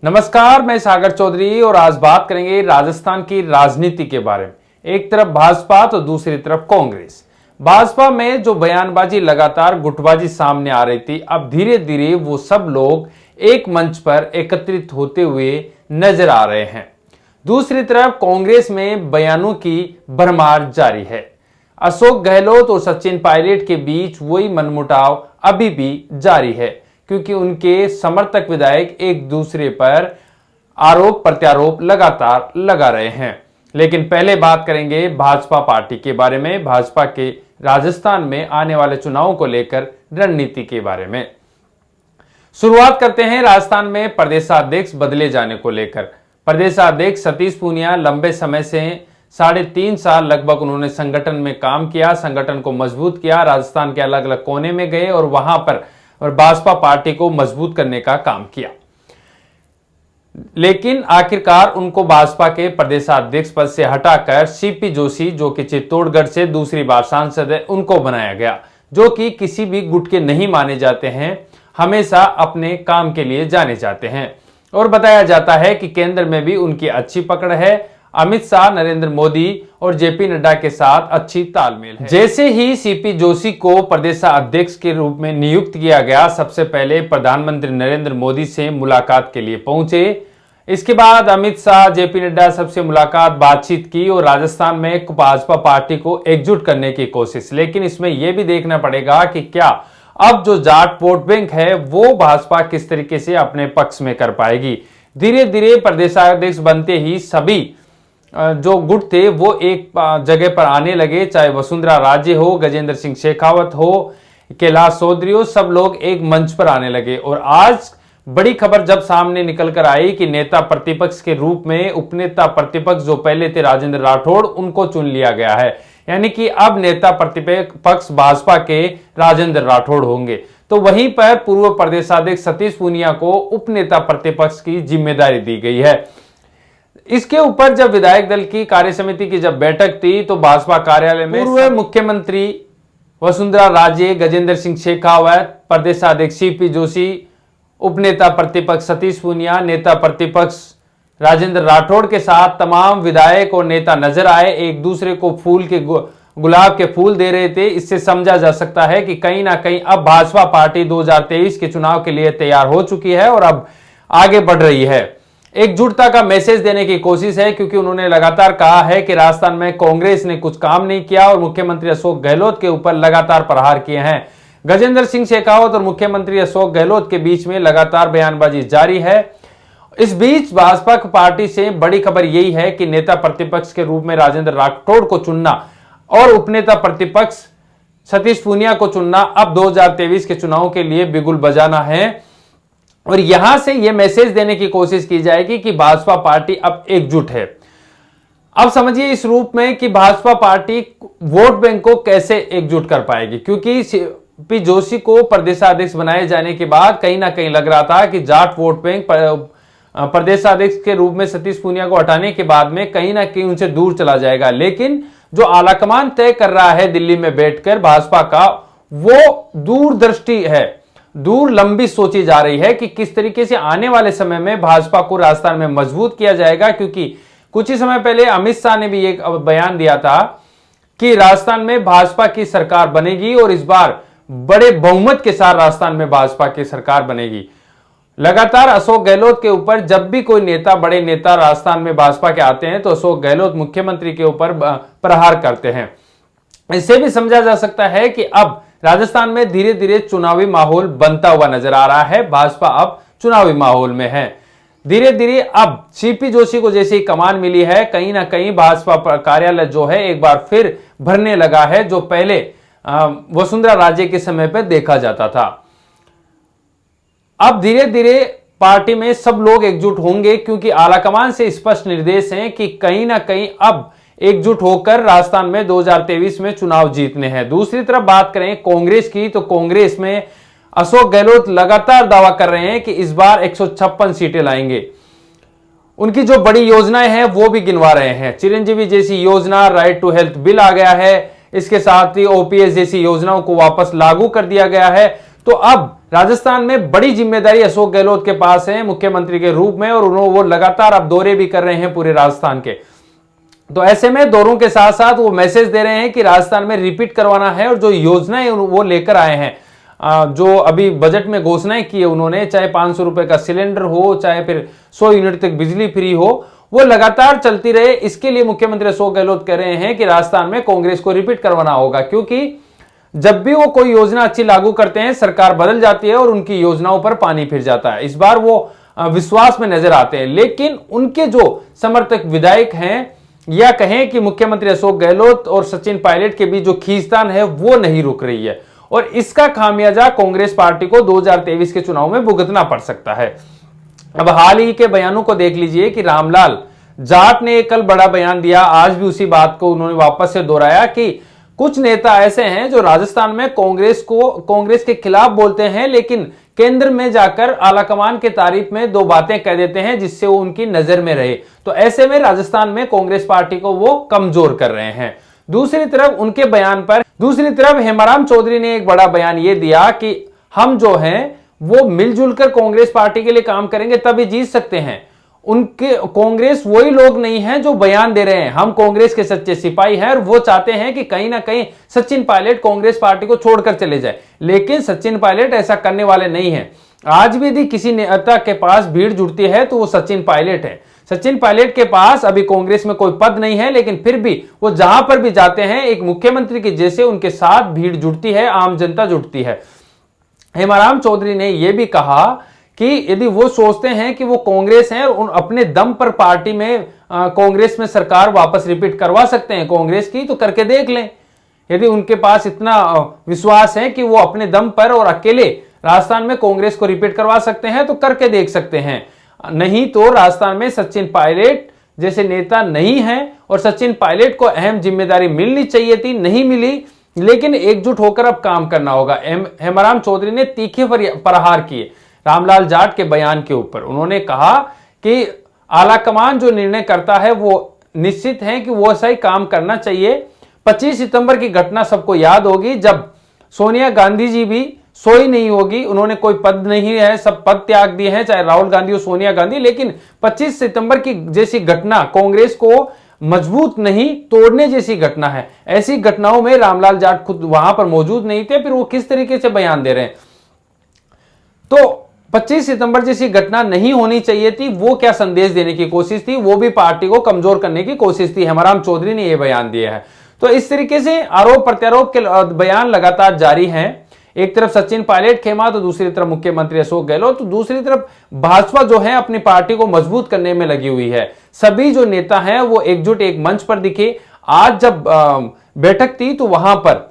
नमस्कार, मैं सागर चौधरी और आज बात करेंगे राजस्थान की राजनीति के बारे में। एक तरफ भाजपा तो दूसरी तरफ कांग्रेस। भाजपा में जो बयानबाजी लगातार गुटबाजी सामने आ रही थी, अब धीरे धीरे वो सब लोग एक मंच पर एकत्रित होते हुए नजर आ रहे हैं। दूसरी तरफ कांग्रेस में बयानों की भरमार जारी है। अशोक गहलोत और सचिन पायलट के बीच वही मनमुटाव अभी भी जारी है, क्योंकि उनके समर्थक विधायक एक दूसरे पर आरोप प्रत्यारोप लगातार लगा रहे हैं। लेकिन पहले बात करेंगे भाजपा पार्टी के बारे में, भाजपा के राजस्थान में आने वाले चुनावों को लेकर रणनीति के बारे में। शुरुआत करते हैं राजस्थान में प्रदेशाध्यक्ष बदले जाने को लेकर। प्रदेशाध्यक्ष सतीश पूनिया लंबे समय से 3.5 साल लगभग उन्होंने संगठन में काम किया, संगठन को मजबूत किया, राजस्थान के अलग अलग कोने में गए और वहां पर भाजपा पार्टी को मजबूत करने का काम किया। लेकिन आखिरकार उनको भाजपा के प्रदेशाध्यक्ष पद से हटाकर सीपी जोशी, जो कि चित्तौड़गढ़ से दूसरी बार सांसद है, उनको बनाया गया, जो कि किसी भी गुट के नहीं माने जाते हैं, हमेशा अपने काम के लिए जाने जाते हैं। और बताया जाता है कि केंद्र में भी उनकी अच्छी पकड़ है। अमित शाह, नरेंद्र मोदी और जेपी नड्डा के साथ अच्छी तालमेल है। जैसे ही सीपी जोशी को प्रदेशाध्यक्ष के रूप में नियुक्त किया गया, सबसे पहले प्रधानमंत्री नरेंद्र मोदी से मुलाकात के लिए पहुंचे। इसके बाद अमित शाह, जेपी नड्डा सबसे मुलाकात, बातचीत की और राजस्थान में भाजपा पार्टी को एकजुट करने की कोशिश। लेकिन इसमें यह भी देखना पड़ेगा कि क्या अब जो जाट वोट बैंक है वो भाजपा किस तरीके से अपने पक्ष में कर पाएगी। धीरे धीरे प्रदेशाध्यक्ष बनते ही सभी जो गुट थे वो एक जगह पर आने लगे, चाहे वसुंधरा राजे हो, गजेंद्र सिंह शेखावत हो, कैलाश चौधरी हो, सब लोग एक मंच पर आने लगे। और आज बड़ी खबर जब सामने निकल कर आई कि नेता प्रतिपक्ष के रूप में उपनेता प्रतिपक्ष जो पहले थे राजेंद्र राठौड़, उनको चुन लिया गया है। यानी कि अब नेता प्रतिपक्ष भाजपा के राजेंद्र राठौड़ होंगे। तो वहीं पर पूर्व प्रदेशाध्यक्ष सतीश पूनिया को उपनेता प्रतिपक्ष की जिम्मेदारी दी गई है। इसके ऊपर जब विधायक दल की कार्य समिति की जब बैठक थी तो भाजपा कार्यालय में पूर्व मुख्यमंत्री वसुंधरा राजे, गजेंद्र सिंह शेखावत, प्रदेशाध्यक्ष सीपी जोशी, उपनेता प्रतिपक्ष सतीश पूनिया, नेता प्रतिपक्ष राजेंद्र राठौड़ के साथ तमाम विधायक और नेता नजर आए। एक दूसरे को गुलाब के फूल दे रहे थे। इससे समझा जा सकता है कि कहीं ना कहीं अब भाजपा पार्टी 2023 के चुनाव के लिए तैयार हो चुकी है और अब आगे बढ़ रही है। एकजुटता का मैसेज देने की कोशिश है, क्योंकि उन्होंने लगातार कहा है कि राजस्थान में कांग्रेस ने कुछ काम नहीं किया और मुख्यमंत्री अशोक गहलोत के ऊपर लगातार प्रहार किए हैं। गजेंद्र सिंह शेखावत और मुख्यमंत्री अशोक गहलोत के बीच में लगातार बयानबाजी जारी है। इस बीच भाजपा पार्टी से बड़ी खबर यही है कि नेता प्रतिपक्ष के रूप में राजेंद्र राठौड़ को चुनना और उपनेता प्रतिपक्ष सतीश पूनिया को चुनना अब 2023 के चुनाव के लिए बिगुल बजाना है। और यहां से यह मैसेज देने की कोशिश की जाएगी कि भाजपा पार्टी अब एकजुट है। अब समझिए इस रूप में कि भाजपा पार्टी वोट बैंक को कैसे एकजुट कर पाएगी, क्योंकि सीपी जोशी को प्रदेशाध्यक्ष बनाए जाने के बाद कहीं ना कहीं लग रहा था कि जाट वोट बैंक प्रदेशाध्यक्ष के रूप में सतीश पूनिया को हटाने के बाद में कहीं ना कहीं उनसे दूर चला जाएगा। लेकिन जो आलाकमान तय कर रहा है दिल्ली में बैठकर भाजपा का, वो दूरदृष्टि है, दूर लंबी सोची जा रही है कि किस तरीके से आने वाले समय में भाजपा को राजस्थान में मजबूत किया जाएगा। क्योंकि कुछ ही समय पहले अमित शाह ने भी एक बयान दिया था कि राजस्थान में भाजपा की सरकार बनेगी और इस बार बड़े बहुमत के साथ राजस्थान में भाजपा की सरकार बनेगी। लगातार अशोक गहलोत के ऊपर जब भी कोई नेता, बड़े नेता राजस्थान में भाजपा के आते हैं तो अशोक गहलोत मुख्यमंत्री के ऊपर प्रहार करते हैं। इससे भी समझा जा सकता है कि अब राजस्थान में धीरे धीरे चुनावी माहौल बनता हुआ नजर आ रहा है। भाजपा अब चुनावी माहौल में है। धीरे धीरे अब सीपी जोशी को जैसे ही कमान मिली है, कहीं ना कहीं भाजपा कार्यालय जो है एक बार फिर भरने लगा है, जो पहले वसुंधरा राजे के समय पर देखा जाता था। अब धीरे धीरे पार्टी में सब लोग एकजुट होंगे, क्योंकि आलाकमान से स्पष्ट निर्देश हैं कि कहीं ना कहीं अब एकजुट होकर राजस्थान में 2023 में चुनाव जीतने हैं। दूसरी तरफ बात करें कांग्रेस की, तो कांग्रेस में अशोक गहलोत लगातार दावा कर रहे हैं कि इस बार 156 सीटें लाएंगे। उनकी जो बड़ी योजनाएं हैं वो भी गिनवा रहे हैं। चिरंजीवी जैसी योजना, राइट टू हेल्थ बिल आ गया है, इसके साथ ही ओपीएस जैसी योजनाओं को वापस लागू कर दिया गया है। तो अब राजस्थान में बड़ी जिम्मेदारी अशोक गहलोत के पास है मुख्यमंत्री के रूप में, और उन्होंने वो लगातार अब दौरे भी कर रहे हैं पूरे राजस्थान के। तो ऐसे में दौरों के साथ साथ वो मैसेज दे रहे हैं कि राजस्थान में रिपीट करवाना है, और जो योजनाएं वो लेकर आए हैं, जो अभी बजट में घोषणाएं की है उन्होंने, चाहे 500 रुपए का सिलेंडर हो, चाहे फिर 100 यूनिट तक बिजली फ्री हो, वो लगातार चलती रहे। इसके लिए मुख्यमंत्री अशोक गहलोत कह रहे हैं कि राजस्थान में कांग्रेस को रिपीट करवाना होगा, क्योंकि जब भी वो कोई योजना अच्छी लागू करते हैं सरकार बदल जाती है और उनकी योजनाओं पर पानी फिर जाता है। इस बार वो विश्वास में नजर आते हैं, लेकिन उनके जो समर्थक विधायक हैं, या कहें कि मुख्यमंत्री अशोक गहलोत और सचिन पायलट के बीच जो खींचतान है वो नहीं रुक रही है, और इसका खामियाजा कांग्रेस पार्टी को 2023 के चुनाव में भुगतना पड़ सकता है। अब हाल ही के बयानों को देख लीजिए कि रामलाल जाट ने कल बड़ा बयान दिया, आज भी उसी बात को उन्होंने वापस से दोहराया कि कुछ नेता ऐसे हैं जो राजस्थान में कांग्रेस के खिलाफ बोलते हैं, लेकिन केंद्र में जाकर आलाकमान के तारीफ में दो बातें कह देते हैं जिससे वो उनकी नजर में रहे। तो ऐसे में राजस्थान में कांग्रेस पार्टी को वो कमजोर कर रहे हैं। दूसरी तरफ उनके बयान पर दूसरी तरफ हेमाराम चौधरी ने एक बड़ा बयान ये दिया कि हम जो हैं वो मिलजुल कर कांग्रेस पार्टी के लिए काम करेंगे तभी जीत सकते हैं। उनके कांग्रेस वही लोग नहीं हैं जो बयान दे रहे हैं, हम कांग्रेस के सच्चे सिपाही हैं, और वो चाहते हैं कि कहीं ना कहीं सचिन पायलट कांग्रेस पार्टी को छोड़कर चले जाए, लेकिन सचिन पायलट ऐसा करने वाले नहीं हैं। आज भी यदि किसी नेता के पास भीड़ जुड़ती है तो वो सचिन पायलट है। सचिन पायलट के पास अभी कांग्रेस में कोई पद नहीं है, लेकिन फिर भी वो जहां पर भी जाते हैं एक मुख्यमंत्री के जैसे उनके साथ भीड़ जुड़ती है, आम जनता जुड़ती है। हेमाराम चौधरी ने यह भी कहा कि यदि वो सोचते हैं कि वो कांग्रेस हैं और अपने दम पर पार्टी में कांग्रेस में सरकार वापस रिपीट करवा सकते हैं कांग्रेस की, तो करके देख लें। यदि उनके पास इतना विश्वास है कि वो अपने दम पर और अकेले राजस्थान में कांग्रेस को रिपीट करवा सकते हैं तो करके देख सकते हैं। नहीं तो राजस्थान में सचिन पायलट जैसे नेता नहीं है, और सचिन पायलट को अहम जिम्मेदारी मिलनी चाहिए थी, नहीं मिली, लेकिन एकजुट होकर अब काम करना होगा। हेमाराम चौधरी ने तीखे प्रहार किए रामलाल जाट के बयान के ऊपर। उन्होंने कहा कि आलाकमान जो निर्णय करता है वो निश्चित है कि वो ऐसा ही काम करना चाहिए। 25 सितंबर की घटना सबको याद होगी, जब सोनिया गांधी जी भी सोई नहीं होगी, उन्होंने कोई पद नहीं है, सब पद त्याग दिए हैं, चाहे राहुल गांधी हो सोनिया गांधी, लेकिन 25 सितंबर की जैसी घटना कांग्रेस को मजबूत नहीं तोड़ने जैसी घटना है। ऐसी घटनाओं में रामलाल जाट खुद वहां पर मौजूद नहीं थे, फिर वो किस तरीके से बयान दे रहे हैं। तो 25 सितंबर जैसी घटना नहीं होनी चाहिए थी, वो क्या संदेश देने की कोशिश थी, वो भी पार्टी को कमजोर करने की कोशिश थी। हेमाराम चौधरी ने यह बयान दिया है। तो इस तरीके से आरोप प्रत्यारोप के बयान लगातार जारी हैं। एक तरफ सचिन पायलट खेमा तो दूसरी तरफ मुख्यमंत्री अशोक गहलोत, तो दूसरी तरफ भाजपा जो है अपनी पार्टी को मजबूत करने में लगी हुई है। सभी जो नेता हैं वो एकजुट एक मंच पर दिखे। आज जब बैठक थी तो वहां पर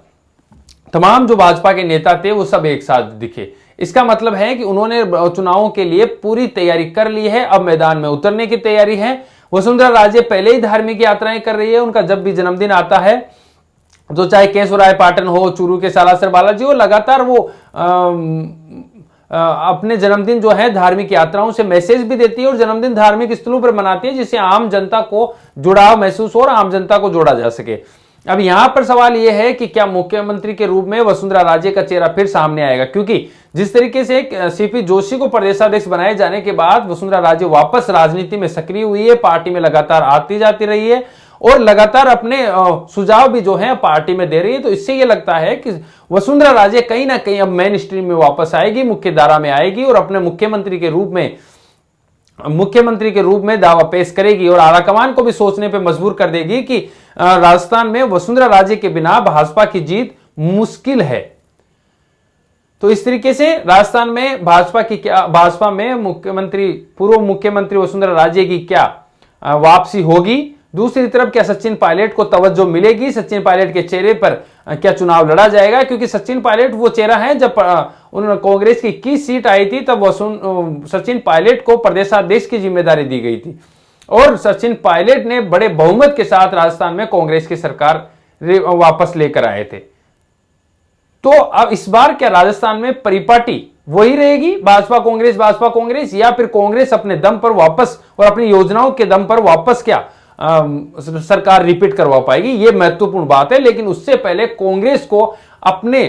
तमाम जो भाजपा के नेता थे वो सब एक साथ दिखे। इसका मतलब है कि उन्होंने चुनावों के लिए पूरी तैयारी कर ली है, अब मैदान में उतरने की तैयारी है। वसुंधरा राजे पहले ही धार्मिक यात्राएं कर रही है, उनका जब भी जन्मदिन आता है, जो चाहे केशवराय पाटन हो, चूरू के सालासर बालाजी हो, लगातार वो अपने जन्मदिन जो है धार्मिक यात्राओं से मैसेज भी देती है और जन्मदिन धार्मिक स्थलों पर मनाती है, जिससे आम जनता को जुड़ाव महसूस हो और आम जनता को जोड़ा जा सके। अब यहां पर सवाल यह है कि क्या मुख्यमंत्री के रूप में वसुंधरा राजे का चेहरा फिर सामने आएगा, क्योंकि जिस तरीके से सीपी जोशी को प्रदेशाध्यक्ष बनाए जाने के बाद वसुंधरा राजे वापस राजनीति में सक्रिय हुई है, पार्टी में लगातार आती जाती रही है और लगातार अपने सुझाव भी जो है पार्टी में दे रही है। तो इससे यह लगता है कि वसुंधरा राजे कहीं ना कहीं अब मेन स्ट्रीम में वापस आएगी, मुख्य धारा में आएगी और अपने मुख्यमंत्री के रूप में दावा पेश करेगी और आलाकमान को भी सोचने पे मजबूर कर देगी कि राजस्थान में वसुंधरा राजे के बिना भाजपा की जीत मुश्किल है। तो इस तरीके से राजस्थान में भाजपा में पूर्व मुख्यमंत्री वसुंधरा राजे की क्या वापसी होगी। दूसरी तरफ क्या सचिन पायलट को तवज्जो मिलेगी, सचिन पायलट के चेहरे पर क्या चुनाव लड़ा जाएगा, क्योंकि सचिन पायलट वो चेहरा है जब उन्होंने कांग्रेस की 21 सीट आई थी तब सचिन पायलट को प्रदेशाध्यक्ष की जिम्मेदारी दी गई थी और सचिन पायलट ने बड़े बहुमत के साथ राजस्थान में कांग्रेस की सरकार वापस लेकर आए थे। तो अब इस बार क्या राजस्थान में परिपाटी वही रहेगी, भाजपा कांग्रेस, या फिर कांग्रेस अपने दम पर वापस और अपनी योजनाओं के दम पर वापस क्या सरकार रिपीट करवा पाएगी? यह महत्वपूर्ण बात है। लेकिन उससे पहले कांग्रेस को अपने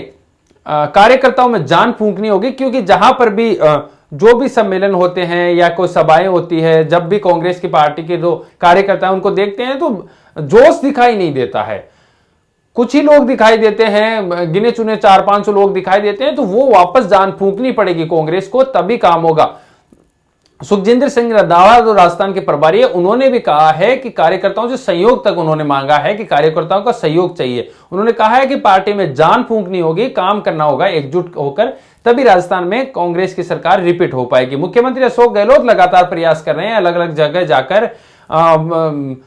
कार्यकर्ताओं में जान फूंकनी होगी, क्योंकि जहां पर भी जो भी सम्मेलन होते हैं या कोई सभाएं होती है, जब भी कांग्रेस की पार्टी के जो कार्यकर्ता हैं उनको देखते हैं तो जोश दिखाई नहीं देता है। कुछ ही लोग दिखाई देते हैं, गिने चुने 400-500 लोग दिखाई देते हैं, तो वो वापस जान फूंकनी पड़ेगी कांग्रेस को, तभी काम होगा। सुखजिंदर सिंह रंधावा जो राजस्थान के प्रभारी है, उन्होंने भी कहा है कि कार्यकर्ताओं से सहयोग तक उन्होंने मांगा है कि कार्यकर्ताओं का सहयोग चाहिए। उन्होंने कहा है कि पार्टी में जान फूंकनी होगी, काम करना होगा एकजुट होकर, तभी राजस्थान में कांग्रेस की सरकार रिपीट हो पाएगी। मुख्यमंत्री अशोक गहलोत लगातार प्रयास कर रहे हैं, अलग अलग जगह जाकर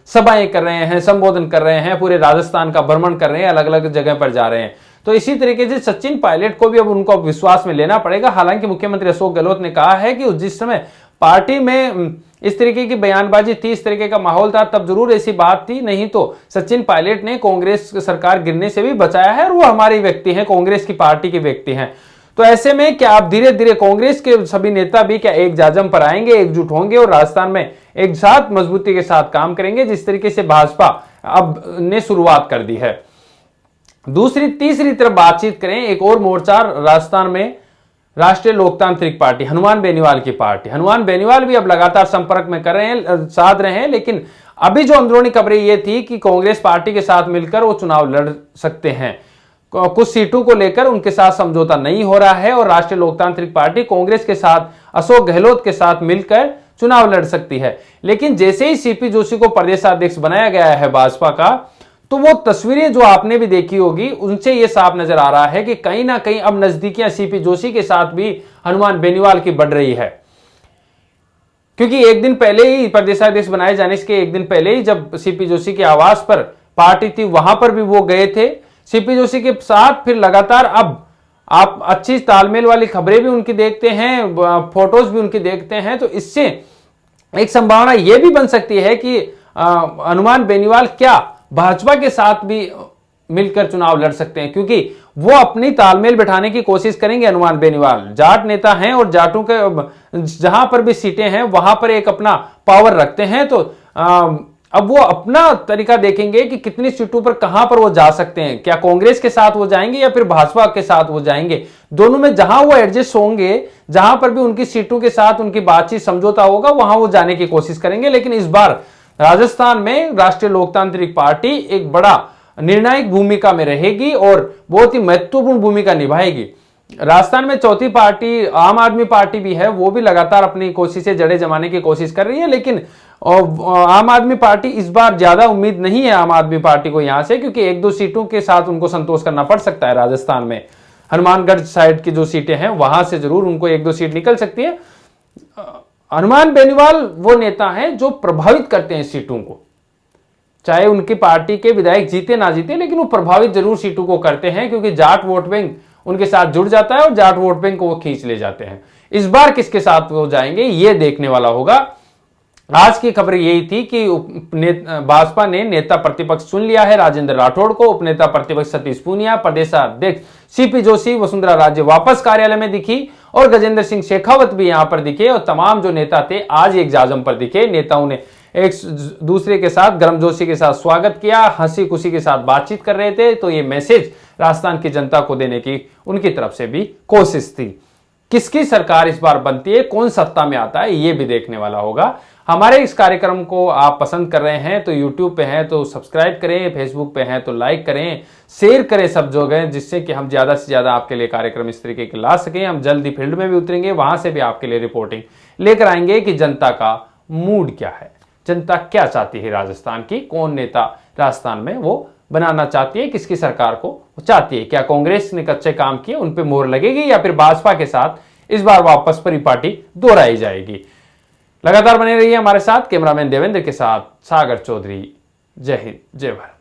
सभाएं कर रहे हैं, संबोधन कर रहे हैं, पूरे राजस्थान का भ्रमण कर रहे हैं, अलग अलग जगह पर जा रहे हैं। तो इसी तरीके से सचिन पायलट को भी अब उनको विश्वास में लेना पड़ेगा। हालांकि मुख्यमंत्री अशोक गहलोत ने कहा है कि जिस समय पार्टी में इस तरीके की बयानबाजी थी, इस तरीके का माहौल था, तब जरूर ऐसी बात थी, नहीं तो सचिन पायलट ने कांग्रेस सरकार गिरने से भी बचाया है, और वो हमारे व्यक्ति हैं, कांग्रेस की पार्टी के व्यक्ति हैं। तो ऐसे में क्या आप धीरे धीरे कांग्रेस के सभी नेता भी क्या एक जाजम पर आएंगे, एकजुट होंगे और राजस्थान में एक साथ मजबूती के साथ काम करेंगे, जिस तरीके से भाजपा अब ने शुरुआत कर दी है। तीसरी तरफ बातचीत करें, एक और मोर्चा राजस्थान में राष्ट्रीय लोकतांत्रिक पार्टी, हनुमान बेनीवाल की पार्टी। हनुमान बेनीवाल भी अब लगातार संपर्क में कर रहे हैं, साध रहे हैं, लेकिन अभी जो अंदरूनी खबरें ये थी कि कांग्रेस पार्टी के साथ मिलकर वो चुनाव लड़ सकते हैं। कुछ सीटों को लेकर उनके साथ समझौता नहीं हो रहा है और राष्ट्रीय लोकतांत्रिक पार्टी कांग्रेस के साथ, अशोक गहलोत के साथ मिलकर चुनाव लड़ सकती है। लेकिन जैसे ही सीपी जोशी को प्रदेशाध्यक्ष बनाया गया है भाजपा का, तो वो तस्वीरें जो आपने भी देखी होगी, उनसे यह साफ नजर आ रहा है कि कहीं ना कहीं अब नजदीकियां सीपी जोशी के साथ भी हनुमान बेनीवाल की बढ़ रही है। क्योंकि एक दिन पहले ही प्रदेशाध्यक्ष बनाए जाने के एक दिन पहले ही जब सीपी जोशी के आवास पर पार्टी थी, वहां पर भी वो गए थे सीपी जोशी के साथ। फिर लगातार अब आप अच्छी तालमेल वाली खबरें भी उनकी देखते हैं, फोटोज भी उनकी देखते हैं, तो इससे एक संभावना यह भी बन सकती है कि हनुमान बेनीवाल क्या भाजपा के साथ भी मिलकर चुनाव लड़ सकते हैं, क्योंकि वो अपनी तालमेल बिठाने की कोशिश करेंगे। हनुमान बेनीवाल जाट नेता हैं और जाटों के जहां पर भी सीटें हैं वहां पर एक अपना पावर रखते हैं, तो अब वो अपना तरीका देखेंगे कि कितनी सीटों पर कहां पर वो जा सकते हैं, क्या कांग्रेस के साथ वो जाएंगे या फिर भाजपा के साथ वो जाएंगे। दोनों में जहां वो एडजस्ट होंगे, जहां पर भी उनकी सीटों के साथ उनकी बातचीत समझौता होगा, वहां वो जाने की कोशिश करेंगे। लेकिन इस बार राजस्थान में राष्ट्रीय लोकतांत्रिक पार्टी एक बड़ा निर्णायक भूमिका में रहेगी और बहुत ही महत्वपूर्ण भूमिका निभाएगी। राजस्थान में चौथी पार्टी आम आदमी पार्टी भी है, वो भी लगातार अपनी कोशिशें जड़ें जमाने की कोशिश कर रही है, लेकिन आम आदमी पार्टी इस बार ज्यादा उम्मीद नहीं है आम आदमी पार्टी को यहां से, क्योंकि एक दो सीटों के साथ उनको संतोष करना पड़ सकता है। राजस्थान में हनुमानगढ़ साइड की जो सीटें हैं वहां से जरूर उनको एक दो सीट निकल सकती है। हनुमान बेनीवाल वो नेता हैं जो प्रभावित करते हैं सीटों को, चाहे उनकी पार्टी के विधायक जीते ना जीते, लेकिन वो प्रभावित जरूर सीटों को करते हैं, क्योंकि जाट वोट बैंक उनके साथ जुड़ जाता है और जाट वोट बैंक को वो खींच ले जाते हैं। इस बार किसके साथ वो जाएंगे ये देखने वाला होगा। आज की खबर यही थी कि भाजपा ने नेता प्रतिपक्ष चुन लिया है राजेंद्र राठौड़ को, उपनेता प्रतिपक्ष सतीश पूनिया, प्रदेशाध्यक्ष सीपी जोशी, वसुंधरा राजे वापस कार्यालय में दिखी और गजेंद्र सिंह शेखावत भी यहां पर दिखे, और तमाम जो नेता थे आज एक जाजम पर दिखे। नेताओं ने एक दूसरे के साथ गर्मजोशी के साथ स्वागत किया, हंसी खुशी के साथ बातचीत कर रहे थे। तो ये मैसेज राजस्थान की जनता को देने की उनकी तरफ से भी कोशिश थी। किसकी सरकार इस बार बनती है, कौन सत्ता में आता है, ये भी देखने वाला होगा। हमारे इस कार्यक्रम को आप पसंद कर रहे हैं तो YouTube पे हैं तो सब्सक्राइब करें, Facebook पे हैं तो लाइक करें, शेयर करें सब जगह, जिससे कि हम ज्यादा से ज्यादा आपके लिए कार्यक्रम इस तरीके के ला सकें। हम जल्दी फील्ड में भी उतरेंगे, वहां से भी आपके लिए रिपोर्टिंग लेकर आएंगे कि जनता का मूड क्या है, जनता क्या चाहती है राजस्थान की, कौन नेता राजस्थान में वो बनाना चाहती है, किसकी सरकार को चाहती है, क्या कांग्रेस ने कच्चे काम किए उन पे मोहर लगेगी या फिर भाजपा के साथ इस बार वापस परिपाटी दोहराई जाएगी। लगातार बने रहिए हमारे साथ। कैमरामैन देवेंद्र के साथ सागर चौधरी। जय हिंद, जय भारत।